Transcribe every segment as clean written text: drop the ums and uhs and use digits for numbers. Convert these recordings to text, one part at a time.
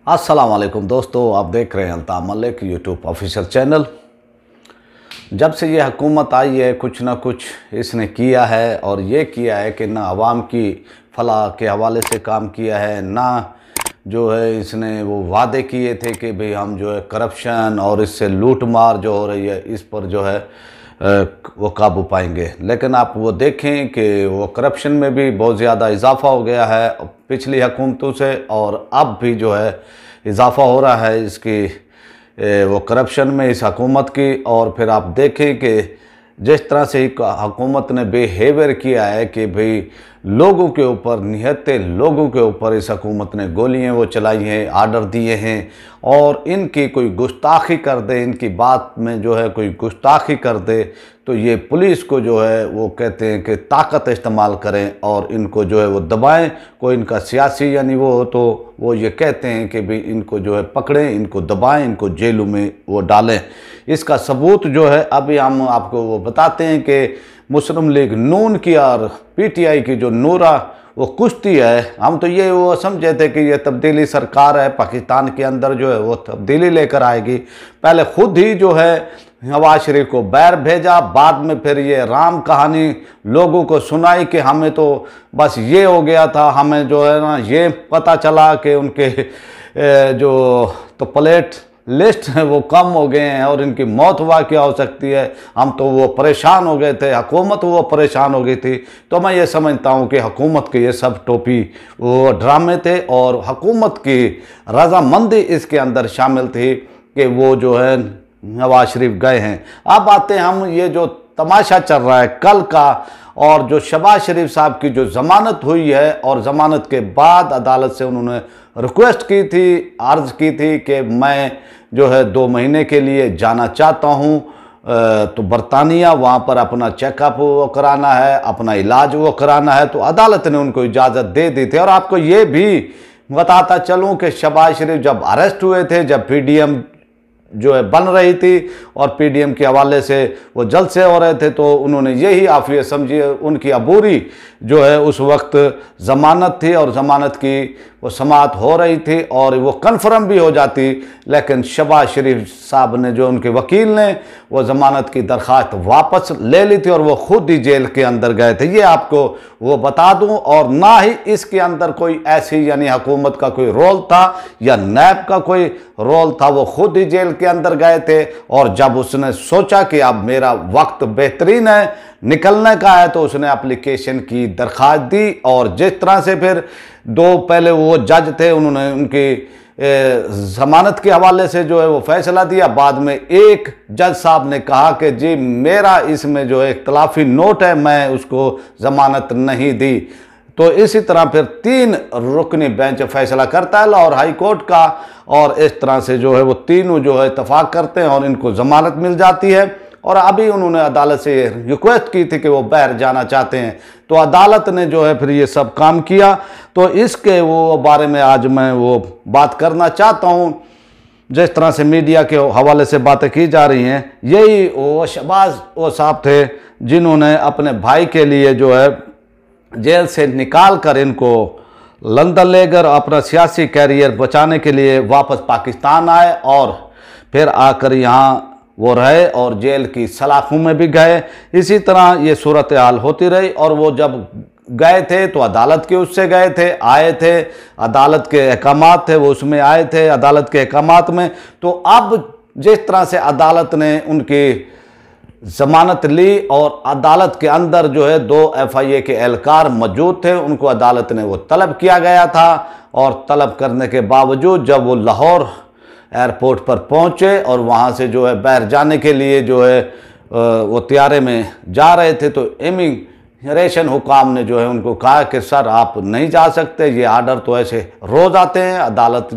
अस्सलाम वालेकुम दोस्तों, आप देख रहे हैं Altaf Malik YouTube official channel. जब से ये हुकूमत आई है कुछ ना कुछ इसने किया है, और ये किया है कि ना आवाम की फलाह के हवाले से काम किया है, ना जो है इसने वो वादे किए थे कि भाई हम जो है करप्शन और इससे लूट मार जो हो रही है इस पर जो है वो काबू पाएंगे। लेकिन आप वो देखें कि वो करप्शन में भी बहुत ज़्यादा इजाफ़ा हो गया है पिछली हुकूमतों से, और अब भी जो है इजाफ़ा हो रहा है इसकी वो करप्शन में इस हुकूमत की। और फिर आप देखें कि जिस तरह से हुकूमत ने बिहेवियर किया है कि भाई लोगों के ऊपर, निहत्ते लोगों के ऊपर इस हुकूमत ने गोलियां वो चलाई हैं, आर्डर दिए हैं, और इनकी कोई गुस्ताखी कर दे, इनकी बात में जो है कोई गुस्ताखी कर दे तो ये पुलिस को जो है वो कहते हैं कि ताकत इस्तेमाल करें और इनको जो है वो दबाएं। कोई इनका सियासी यानी वो हो तो वो ये कहते हैं कि भाई इनको जो है पकड़ें, इनको दबाएं, इनको जेलों में वो डालें। इसका सबूत जो है अभी हम आपको वो बताते हैं कि मुस्लिम लीग नून की और पीटीआई की जो नूरा वो कुश्ती है, हम तो ये वो समझे थे कि ये तब्दीली सरकार है पाकिस्तान के अंदर जो है वो तब्दीली लेकर आएगी। पहले खुद ही जो है नवाज शरीफ को बैर भेजा, बाद में फिर ये राम कहानी लोगों को सुनाई कि हमें तो बस ये हो गया था, हमें जो है ना ये पता चला कि उनके जो तो प्लेट लिस्ट है वो कम हो गए हैं और इनकी मौत हुआ क्या हो सकती है, हम तो वो परेशान हो गए थे, हुकूमत वो परेशान हो गई थी। तो मैं ये समझता हूँ कि हुकूमत के ये सब टोपी वो ड्रामे थे और हुकूमत की रजामंदी इसके अंदर शामिल थी कि वो जो है नवाज शरीफ गए हैं। अब आते हैं हम ये जो तमाशा चल रहा है कल का, और जो शहबाज शरीफ साहब की जो ज़मानत हुई है, और ज़मानत के बाद अदालत से उन्होंने रिक्वेस्ट की थी, अर्ज़ की थी कि मैं जो है 2 महीने के लिए जाना चाहता हूँ तो बरतानिया, वहाँ पर अपना चेकअप वो कराना है, अपना इलाज वो कराना है। तो अदालत ने उनको इजाज़त दे दी थी। और आपको ये भी बताता चलूँ कि शहबाज शरीफ जब अरेस्ट हुए थे, जब पीडीएम जो है बन रही थी और पीडीएम के हवाले से वो जलसे हो रहे थे, तो उन्होंने यही आफियत समझी, उनकी अबूरी जो है उस वक्त ज़मानत थी और ज़मानत की वो समाअत हो रही थी और वो कन्फर्म भी हो जाती। लेकिन शहबाज शरीफ साहब ने, जो उनके वकील ने, वो ज़मानत की दरख्वास्त वापस ले ली थी और वो खुद ही जेल के अंदर गए थे। ये आपको वो बता दूं। और ना ही इसके अंदर कोई ऐसी यानी हुकूमत का कोई रोल था या नैब का कोई रोल था, वो खुद ही जेल के अंदर गए थे। और जब उसने सोचा कि अब मेरा वक्त बेहतरीन है, निकलने का है, तो उसने एप्लीकेशन की दरख्वास्त दी। और जिस तरह से फिर 2 पहले वो जज थे, उन्होंने उनकी ज़मानत के हवाले से जो है वो फैसला दिया। बाद में एक जज साहब ने कहा कि जी मेरा इसमें जो है इख्तलाफी नोट है, मैं उसको ज़मानत नहीं दी। तो इसी तरह फिर 3 रुकनी बेंच फैसला करता है लाहौर हाई कोर्ट का, और इस तरह से जो है वो तीनों जो है इत्तफाक करते हैं और इनको ज़मानत मिल जाती है। और अभी उन्होंने अदालत से रिक्वेस्ट की थी कि वो बाहर जाना चाहते हैं, तो अदालत ने जो है फिर ये सब काम किया। तो इसके वो बारे में आज मैं वो बात करना चाहता हूँ। जिस तरह से मीडिया के हवाले से बातें की जा रही हैं, यही वो शहबाज वो साहब थे जिन्होंने अपने भाई के लिए जो है जेल से निकाल कर इनको लंदन ले गए, अपना सियासी कैरियर बचाने के लिए वापस पाकिस्तान आए और फिर आकर यहाँ वो रहे और जेल की सलाखों में भी गए। इसी तरह ये सूरत हाल होती रही। और वो जब गए थे तो अदालत के उससे गए थे, आए थे, अदालत के अहकामात थे वो उसमें आए थे, अदालत के अहकामात में। तो अब जिस तरह से अदालत ने उनकी ज़मानत ली और अदालत के अंदर जो है 2 FIA के एहलकार मौजूद थे, उनको अदालत ने वो तलब किया गया था। और तलब करने के बावजूद जब वो लाहौर एयरपोर्ट पर पहुंचे और वहां से जो है बाहर जाने के लिए जो है वो तैयारे में जा रहे थे, तो इमिग्रेशन हुकाम ने जो है उनको कहा कि सर आप नहीं जा सकते, ये आर्डर तो ऐसे रोज़ आते हैं, अदालत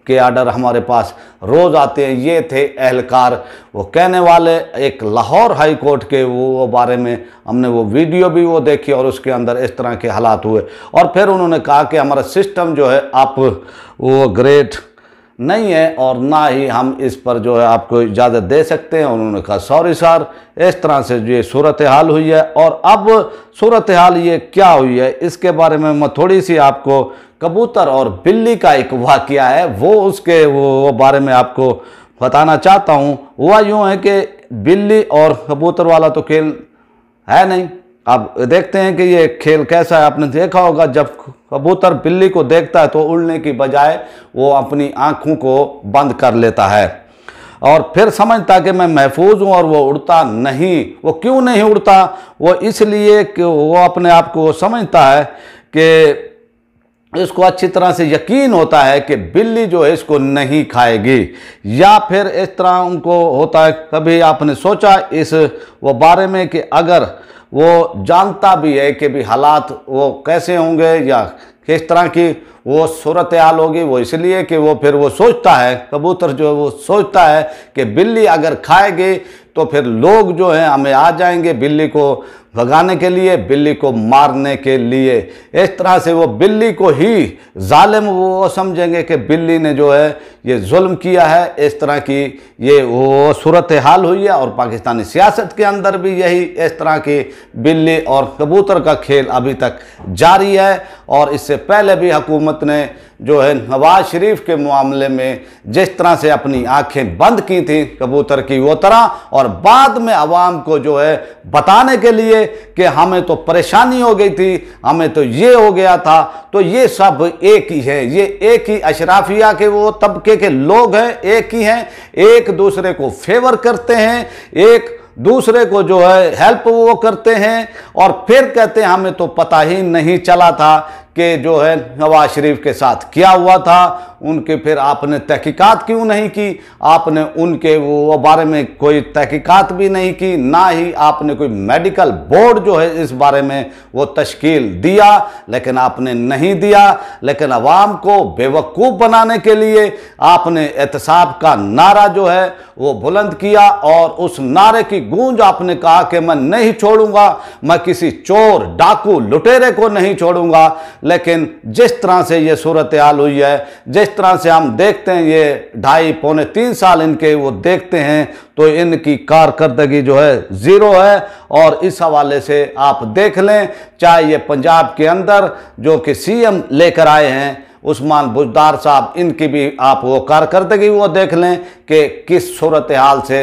के आर्डर हमारे पास रोज़ आते हैं। ये थे एहलकार वो कहने वाले। एक लाहौर हाई कोर्ट के वो बारे में हमने वो वीडियो भी वो देखी और उसके अंदर इस तरह के हालात हुए। और फिर उन्होंने कहा कि हमारा सिस्टम जो है आप वो ग्रेट नहीं है और ना ही हम इस पर जो है आपको इजाज़त दे सकते हैं। उन्होंने कहा सॉरी सर। इस तरह से ये सूरत हाल हुई है। और अब सूरत हाल ये क्या हुई है इसके बारे में मैं थोड़ी सी आपको कबूतर और बिल्ली का एक वाकया है, वो उसके वो बारे में आपको बताना चाहता हूँ। हुआ यूँ है कि बिल्ली और कबूतर वाला तो खेल है नहीं। अब देखते हैं कि ये खेल कैसा है। आपने देखा होगा जब कबूतर बिल्ली को देखता है तो उड़ने की बजाय वो अपनी आँखों को बंद कर लेता है और फिर समझता कि मैं महफूज हूँ, और वो उड़ता नहीं। वो क्यों नहीं उड़ता? वो इसलिए कि वो अपने आप को समझता है कि इसको अच्छी तरह से यकीन होता है कि बिल्ली जो है इसको नहीं खाएगी। या फिर इस तरह उनको होता है, कभी आपने सोचा इस वो बारे में कि अगर वो जानता भी है कि भी हालात वो कैसे होंगे या किस तरह की वो सूरत हाल होगी, वो इसलिए कि वो फिर वो सोचता है, कबूतर जो है वो सोचता है कि बिल्ली अगर खाएगी तो फिर लोग जो हैं हमें आ जाएंगे बिल्ली को भगाने के लिए, बिल्ली को मारने के लिए। इस तरह से वो बिल्ली को ही जालिम वो समझेंगे कि बिल्ली ने जो है ये जुल्म किया है। इस तरह की ये वो सूरत हाल हुई है, और पाकिस्तानी सियासत के अंदर भी यही इस तरह की बिल्ली और कबूतर का खेल अभी तक जारी है। और इससे पहले भी हुकूमत ने जो है नवाज शरीफ के मामले में जिस तरह से अपनी आंखें बंद की थी कबूतर की वो तरह, और बाद में अवाम को जो है बताने के लिए कि हमें तो परेशानी हो गई थी, हमें तो ये हो गया था। तो ये सब एक ही है, ये एक ही अशराफिया के वो तबके के लोग हैं, एक ही हैं, एक दूसरे को फेवर करते हैं, एक दूसरे को जो है हेल्प वो करते हैं, और फिर कहते हैं हमें तो पता ही नहीं चला था कि जो है नवाज शरीफ के साथ क्या हुआ था। उनके फिर आपने तहकीकात क्यों नहीं की? आपने उनके वो बारे में कोई तहकीकात भी नहीं की, ना ही आपने कोई मेडिकल बोर्ड जो है इस बारे में वो तश्कील दिया, लेकिन आपने नहीं दिया। लेकिन अवाम को बेवकूफ़ बनाने के लिए आपने एहतसाब का नारा जो है वो बुलंद किया, और उस नारे की गूंज आपने कहा कि मैं नहीं छोड़ूंगा, मैं किसी चोर डाकू लुटेरे को नहीं छोड़ूंगा। लेकिन जिस तरह से ये सूरत हाल हुई है, जिस तरह से हम देखते हैं ये 2.5 पौने 3 साल इनके वो देखते हैं, तो इनकी कारकर्दगी जो है ज़ीरो है। और इस हवाले से आप देख लें, चाहे ये पंजाब के अंदर जो कि सीएम लेकर आए हैं उस्मान बुजदार साहब, इनकी भी आप वो कारकर्दगी वो देख लें कि किस सूरत हाल से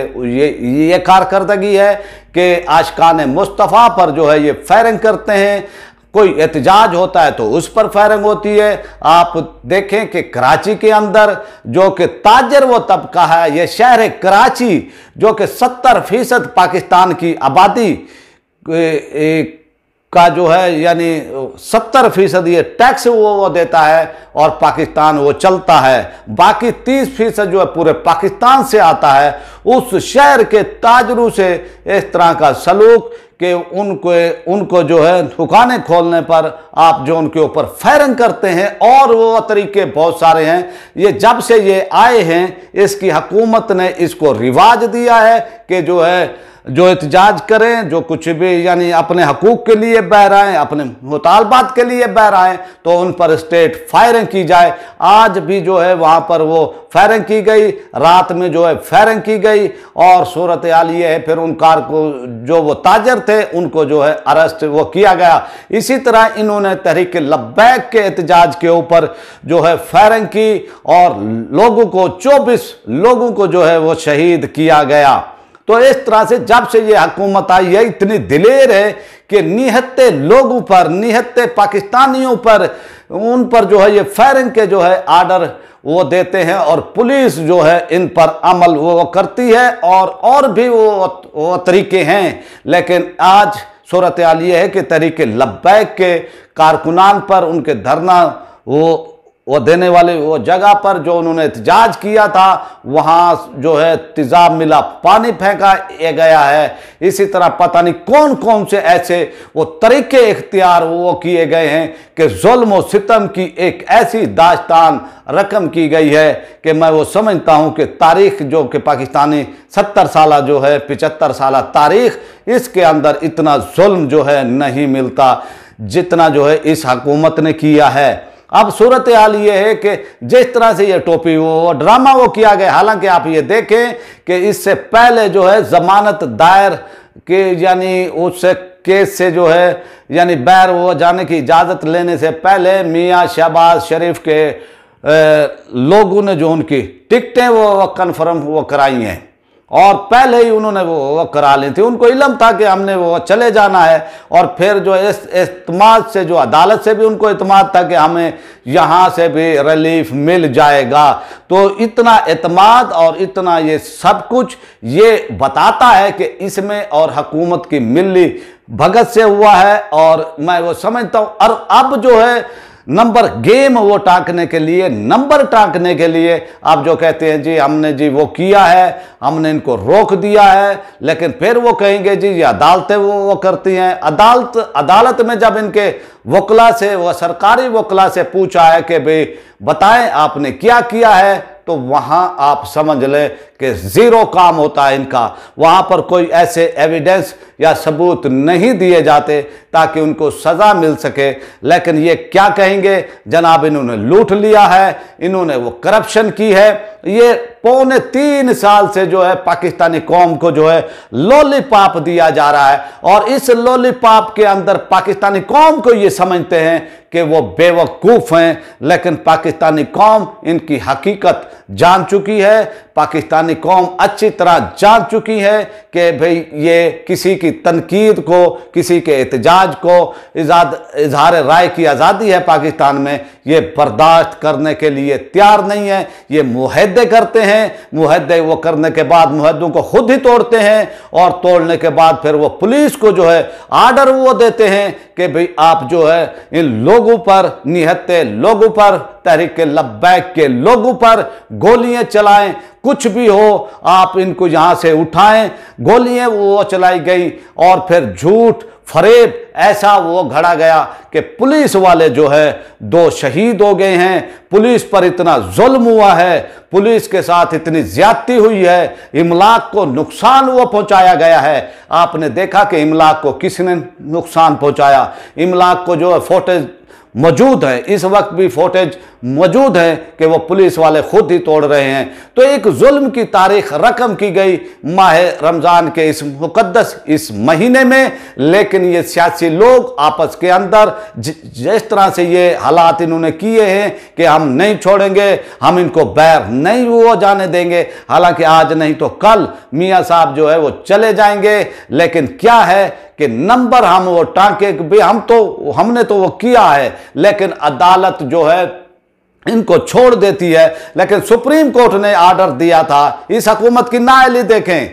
ये कारकर्दगी है कि आशिकान मुस्तफ़ा पर जो है ये फायरिंग करते हैं। कोई एहतजाज होता है तो उस पर फायरिंग होती है। आप देखें कि कराची के अंदर जो कि ताजर वो तबका है, ये शहर कराची जो कि 70% पाकिस्तान की आबादी का जो है यानी 70% ये टैक्स वो देता है और पाकिस्तान वो चलता है, बाकी 30% जो है पूरे पाकिस्तान से आता है। उस शहर के ताजरों से इस तरह का सलूक कि उनको जो है दुकानें खोलने पर आप जो उनके ऊपर फायरिंग करते हैं, और वो तरीके बहुत सारे हैं। ये जब से ये आए हैं इसकी हुकूमत ने इसको रिवाज दिया है कि जो है जो एहतजाज करें, जो कुछ भी यानी अपने हकूक़ के लिए बह रहे हैं, अपने मुतालबात के लिए बह रहे हैं, तो उन पर स्टेट फायरिंग की जाए। आज भी जो है वहाँ पर वो फायरिंग की गई, रात में जो है फायरिंग की गई, और सूरत हाल ये है फिर उन कार को जो वो ताजर थे उनको जो है अरेस्ट वो किया गया। इसी तरह इन्होंने तहरीक लब्बैक के एहतजाज के ऊपर जो है फायरिंग की, और लोगों को 24 लोगों को जो है वो शहीद किया गया। तो इस तरह से जब से ये हुकूमत आई है इतनी दिलेर है कि निहत्ते लोगों पर, निहत्ते पाकिस्तानियों पर, उन पर जो है ये फायरिंग के जो है आर्डर वो देते हैं, और पुलिस जो है इन पर अमल वो करती है, और भी वो तरीके हैं। लेकिन आज सूरत हाल ये है कि तहरीक लब्बैक के कारकुनान पर, उनके धरना वो देने वाले वो जगह पर जो उन्होंने एहतजाज किया था, वहाँ जो है तेज़ाब मिला पानी फेंका गया है। इसी तरह पता नहीं कौन कौन से ऐसे वो तरीके इख्तियार वो किए गए हैं कि जुल्म और सितम की एक ऐसी दास्तान रकम की गई है कि मैं वो समझता हूँ कि तारीख़ जो कि पाकिस्तानी 70 साल जो है 75 साल तारीख़, इसके अंदर इतना जुल्म जो है नहीं मिलता जितना जो है इस हुकूमत ने किया है। अब सूरत हाल ये है कि जिस तरह से ये टोपी वो ड्रामा वो किया गया, हालांकि आप ये देखें कि इससे पहले जो है जमानत दायर के यानी उससे केस से जो है यानी बाहर वो जाने की इजाज़त लेने से पहले मियां शहबाज शरीफ के लोगों ने जो उनकी टिकटें वो कन्फर्म वो कराई हैं और पहले ही उन्होंने वो करा ली थी। उनको इल्म था कि हमने वो चले जाना है और फिर जो इस इत्माद से जो अदालत से भी उनको इत्माद था कि हमें यहाँ से भी रिलीफ मिल जाएगा। तो इतना इत्माद और इतना ये सब कुछ ये बताता है कि इसमें और हुकूमत की मिली भगत से हुआ है। और मैं वो समझता हूँ और अब जो है नंबर गेम वो टाँकने के लिए, नंबर टाँकने के लिए आप जो कहते हैं जी हमने जी वो किया है, हमने इनको रोक दिया है, लेकिन फिर वो कहेंगे जी ये अदालतें वो करती हैं। अदालत में जब इनके वकला से, वो सरकारी वकला से पूछा है कि भाई बताएं आपने क्या किया है, तो वहां आप समझ लें कि ज़ीरो काम होता है इनका। वहां पर कोई ऐसे एविडेंस या सबूत नहीं दिए जाते ताकि उनको सज़ा मिल सके। लेकिन ये क्या कहेंगे, जनाब इन्होंने लूट लिया है, इन्होंने वो करप्शन की है। ये 3.25 साल से जो है पाकिस्तानी कौम को जो है लॉलीपॉप दिया जा रहा है और इस लॉलीपॉप के अंदर पाकिस्तानी कौम को ये समझते हैं कि वो बेवकूफ़ हैं, लेकिन पाकिस्तानी कौम इनकी हकीकत जान चुकी है। पाकिस्तानी कौम अच्छी तरह जान चुकी है कि भाई ये किसी की तनकीद को, किसी के एहतजाज को, इजहार राय की आज़ादी है पाकिस्तान में, ये बर्दाश्त करने के लिए तैयार नहीं है। ये मुहद्दे करते हैं, मुहद्दे वो करने के बाद मुहद्दों को खुद ही तोड़ते हैं और तोड़ने के बाद फिर वो पुलिस को जो है आर्डर वो देते हैं कि भाई आप जो है इन लोगों पर, निहत्ते लोगों पर, तहरीक लब्बैक के लोगों पर गोलियां चलाएं, कुछ भी हो आप इनको यहां से उठाएं। गोलियां वो चलाई गई और फिर झूठ फरेब ऐसा वो घड़ा गया कि पुलिस वाले जो है 2 शहीद हो गए हैं। पुलिस पर इतना जुल्म हुआ है, पुलिस के साथ इतनी ज्यादती हुई है, इमलाक को नुकसान वो पहुंचाया गया है। आपने देखा कि इमलाक को किसने नुकसान पहुंचाया। इमलाक को जो है फुटेज मौजूद है, इस वक्त भी फुटेज मौजूद है कि वो पुलिस वाले खुद ही तोड़ रहे हैं। तो एक जुल्म की तारीख रकम की गई माह रमज़ान के इस मुकद्दस इस महीने में। लेकिन ये सियासी लोग आपस के अंदर जिस तरह से ये हालात इन्होंने किए हैं कि हम नहीं छोड़ेंगे, हम इनको बैर नहीं वो जाने देंगे। हालांकि आज नहीं तो कल मियाँ साहब जो है वो चले जाएंगे, लेकिन क्या है कि नंबर हम वो टाँके भी हमने तो वो किया है, लेकिन अदालत जो है इनको छोड़ देती है। लेकिन सुप्रीम कोर्ट ने आर्डर दिया था, इस हुकूमत की नाअहली देखें,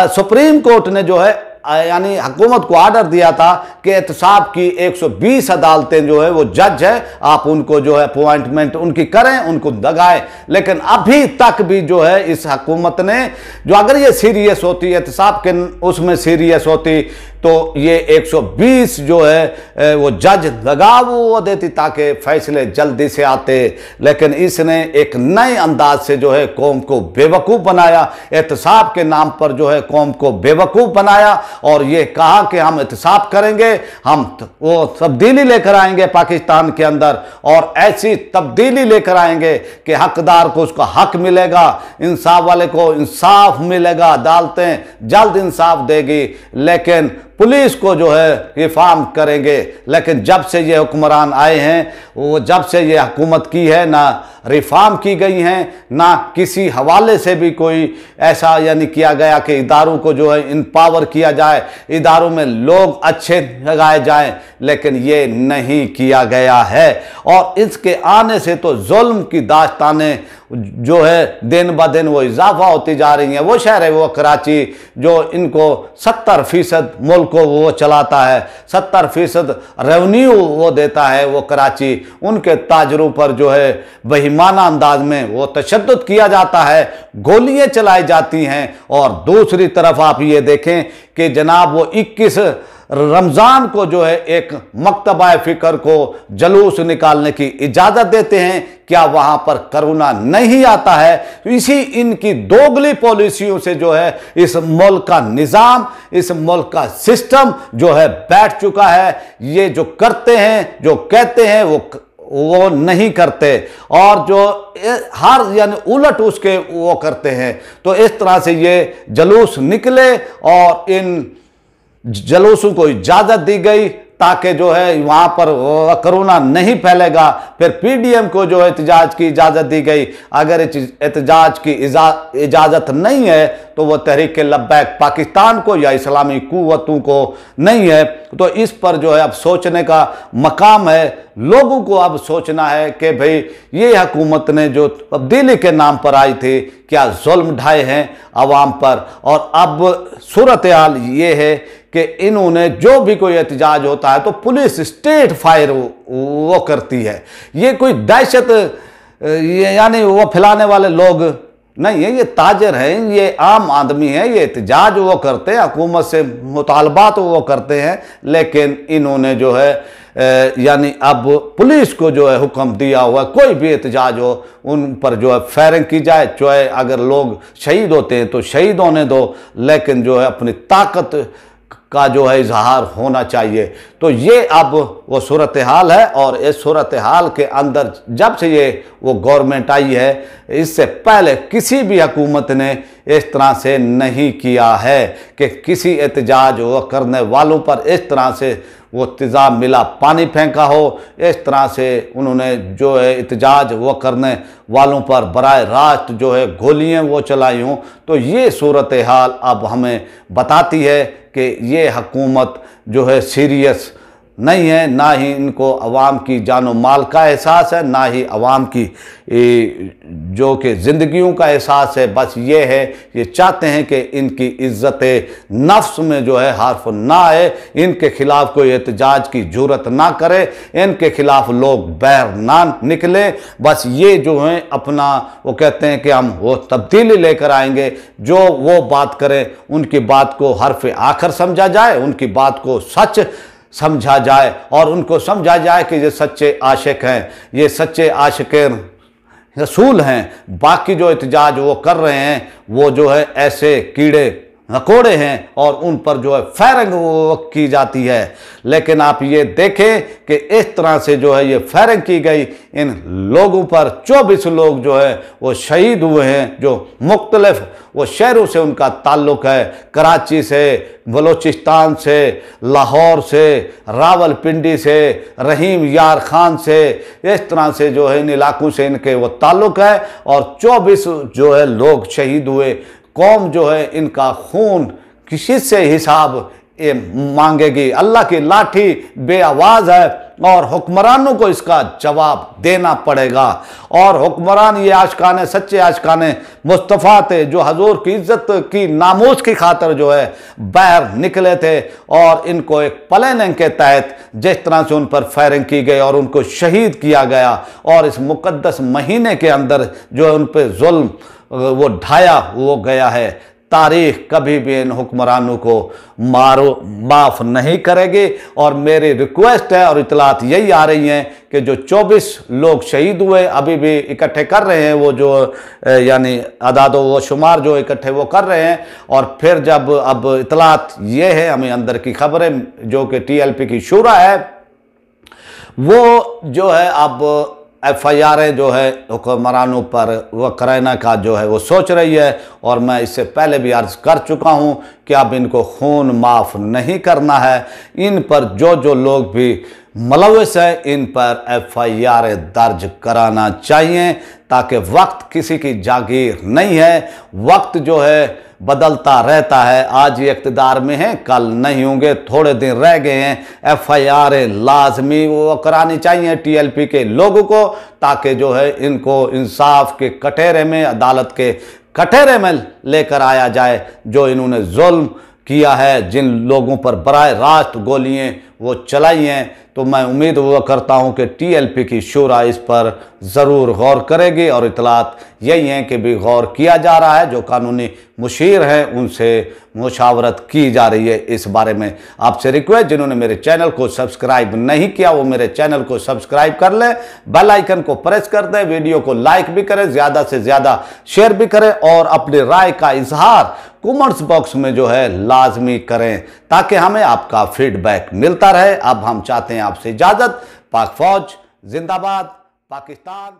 सुप्रीम कोर्ट ने जो है यानी हुकूमत को आर्डर दिया था कि एहतसाब की 120 अदालतें जो है वो जज है, आप उनको जो है अपॉइंटमेंट उनकी करें, उनको दगाएं। लेकिन अभी तक भी जो है इस हुकूमत ने, जो अगर ये सीरियस होती, एहतसाब के उसमें सीरियस होती, तो ये 120 जो है वो जज लगा वो देती ताकि फैसले जल्दी से आते। लेकिन इसने एक नए अंदाज से जो है कौम को बेवकूफ़ बनाया, एहतसाब के नाम पर जो है कौम को बेवकूफ़ बनाया और ये कहा कि हम एहतसाब करेंगे, हम वो तब्दीली लेकर आएंगे पाकिस्तान के अंदर और ऐसी तब्दीली लेकर आएंगे कि हकदार को उसका हक मिलेगा, इंसाफ वाले को इंसाफ मिलेगा, अदालतें जल्द इंसाफ देगी। लेकिन पुलिस को जो है रिफॉर्म करेंगे। लेकिन जब से ये हुक्मरान आए हैं, वो जब से ये हुकूमत की है, ना रिफॉर्म की गई हैं, ना किसी हवाले से भी कोई ऐसा यानी किया गया कि इदारों को जो है इनपावर किया जाए, इदारों में लोग अच्छे लगाए जाएं, लेकिन ये नहीं किया गया है। और इसके आने से तो जुल्म की दास्तानें जो है दिन ब दिन वो इजाफा होती जा रही हैं। वो शहर है वो कराची जो इनको 70% मुल्क को वो चलाता है, 70% रेवेन्यू वो देता है वो कराची, उनके ताजरों पर जो है बेईमाना अंदाज में वो तशद्दुद किया जाता है, गोलियां चलाई जाती हैं। और दूसरी तरफ आप ये देखें कि जनाब वो 21 रमज़ान को जो है एक मकतबा फ़िक्र को जलूस निकालने की इजाज़त देते हैं। क्या वहाँ पर करुणा नहीं आता है? तो इसी इनकी दोगली पॉलिसियों से जो है इस मुल्क का निज़ाम, इस मुल्क का सिस्टम जो है बैठ चुका है। ये जो करते हैं, जो कहते हैं वो नहीं करते और जो हर यानी उलट उसके वो करते हैं। तो इस तरह से ये जलूस निकले और इन जलूसों को इजाज़त दी गई ताकि जो है वहाँ पर कोरोना नहीं फैलेगा। फिर पीडीएम को जो एहतजाज की इजाज़त दी गई। अगर एहतजाज की इजाज़त नहीं है तो वो तहरीक लब्बैक पाकिस्तान को या इस्लामी कुव्वतों को नहीं है। तो इस पर जो है अब सोचने का मकाम है। लोगों को अब सोचना है कि भाई ये हुकूमत ने जो तब्दीली के नाम पर आई थी, क्या जुल्म ढाए हैं आवाम पर। और अब सूरत हाल ये है कि इन्होंने जो भी कोई एहतजाज होता है तो पुलिस स्टेट फायर वो करती है। ये कोई दहशत यानी वो फैलाने वाले लोग नहीं है, ये ताजर हैं, ये आम आदमी है, ये एहतजाज वो करते हैं, हुकूमत से मुतालबात वो करते हैं। लेकिन इन्होंने जो है यानी अब पुलिस को जो है हुक्म दिया हुआ है कोई भी एहतजाज हो उन पर जो है फायरिंग की जाए। चाहे अगर लोग शहीद होते हैं तो शहीद होने दो, लेकिन जो है अपनी ताकत का जो है इजहार होना चाहिए। तो ये अब वो सूरत हाल है। और इस सूरत हाल के अंदर जब से ये वो गवर्नमेंट आई है, इससे पहले किसी भी हुकूमत ने इस तरह से नहीं किया है कि किसी एहतजाज वो करने वालों पर इस तरह से वो तेज़ाब मिला पानी फेंका हो। इस तरह से उन्होंने जो है एहतजाज वो करने वालों पर बराह रास्त जो है गोलियां वो चलाई हों। तो ये सूरत हाल अब हमें बताती है कि ये हुकूमत जो है सीरियस नहीं है, ना ही इनको अवाम की जानो माल का एहसास है, ना ही अवाम की जो कि ज़िंदगियों का एहसास है। बस ये है, ये चाहते हैं कि इनकी इज़्ज़त नफ्स में जो है हर्फ ना आए, इनके खिलाफ कोई एहतजाज की जुर्रत ना करे, इनके खिलाफ लोग बाहर ना निकले। बस ये जो है अपना वो कहते हैं कि हम वो तब्दीली लेकर आएंगे। जो वो बात करें उनकी बात को हर्फ आखिर समझा जाए, उनकी बात को सच समझा जाए और उनको समझा जाए कि ये सच्चे आशिक हैं, ये सच्चे आशिक रसूल हैं। बाकी जो एहतजाज वो कर रहे हैं वो जो है ऐसे कीड़े मकोड़े हैं और उन पर जो है फायरिंग वो की जाती है। लेकिन आप ये देखें कि इस तरह से जो है ये फायरिंग की गई, इन लोगों पर 24 लोग जो है वो शहीद हुए हैं, जो मुख्तलिफ वो शहरों से उनका ताल्लुक़ है, कराची से, बलोचिस्तान से, लाहौर से, रावलपिंडी से, रहीम यार खान से, इस तरह से जो है इन इलाकों से इनके वो ताल्लुक़ है। और 24 जो है लोग शहीद हुए। कौम जो है इनका खून किसी से हिसाब मांगेगी। अल्लाह की लाठी बेआवाज़ है और हुक्मरानों को इसका जवाब देना पड़ेगा। और हुक्मरान ये आशिकाने, सच्चे आशिकाने मुस्तफ़ा थे जो हजूर की इज़्ज़त की नामूस की खातर जो है बाहर निकले थे। और इनको एक प्लानिंग के तहत जिस तरह से उन पर फायरिंग की गई और उनको शहीद किया गया और इस मुक़द्दस महीने के अंदर जो है उन पर जुल्म वो ढाया वो गया है। तारीख कभी भी इन हुक्मरानों को माफ़ नहीं करेगी। और मेरी रिक्वेस्ट है और इतलात यही आ रही हैं कि जो 24 लोग शहीद हुए अभी भी इकट्ठे कर रहे हैं, वो जो यानी अदादो वो शुमार जो इकट्ठे वो कर रहे हैं। और फिर जब अब इतलात ये है हमें अंदर की खबरें जो कि TLP की शूरा है वो जो है अब FIR जो है हुक्मरानों पर वह कराना का जो है वो सोच रही है। और मैं इससे पहले भी अर्ज़ कर चुका हूँ कि अब इनको खून माफ़ नहीं करना है। इन पर जो जो लोग भी मुलव्वस है इन पर FIR दर्ज कराना चाहिए ताकि वक्त किसी की जागीर नहीं है। वक्त जो है बदलता रहता है। आज ये इक़्तिदार में हैं, कल नहीं होंगे, थोड़े दिन रह गए हैं। FIR लाजमी वो करानी चाहिए TLP के लोगों को ताकि जो है इनको इंसाफ के कटहरे में, अदालत के कटहरे में लेकर आया जाए। जो इन्होंने जुल्म किया है, जिन लोगों पर बराह रास्त गोलियां वो चलाई हैं, तो मैं उम्मीद वो करता हूं कि TLP की शूरा इस पर ज़रूर गौर करेगी। और इतलात यही हैं कि भी गौर किया जा रहा है। जो कानूनी मुशीर हैं उनसे मुशावरत की जा रही है इस बारे में। आपसे रिक्वेस्ट, जिन्होंने मेरे चैनल को सब्सक्राइब नहीं किया वो मेरे चैनल को सब्सक्राइब कर लें, बेल आइकन को प्रेस कर दें, वीडियो को लाइक भी करें, ज़्यादा से ज़्यादा शेयर भी करें और अपनी राय का इजहार कमेंट्स बॉक्स में जो है लाजमी करें ताकि हमें आपका फीडबैक मिलता रहे। अब हम चाहते हैं आपसे इजाज़त। पाक फौज जिंदाबाद, पाकिस्तान।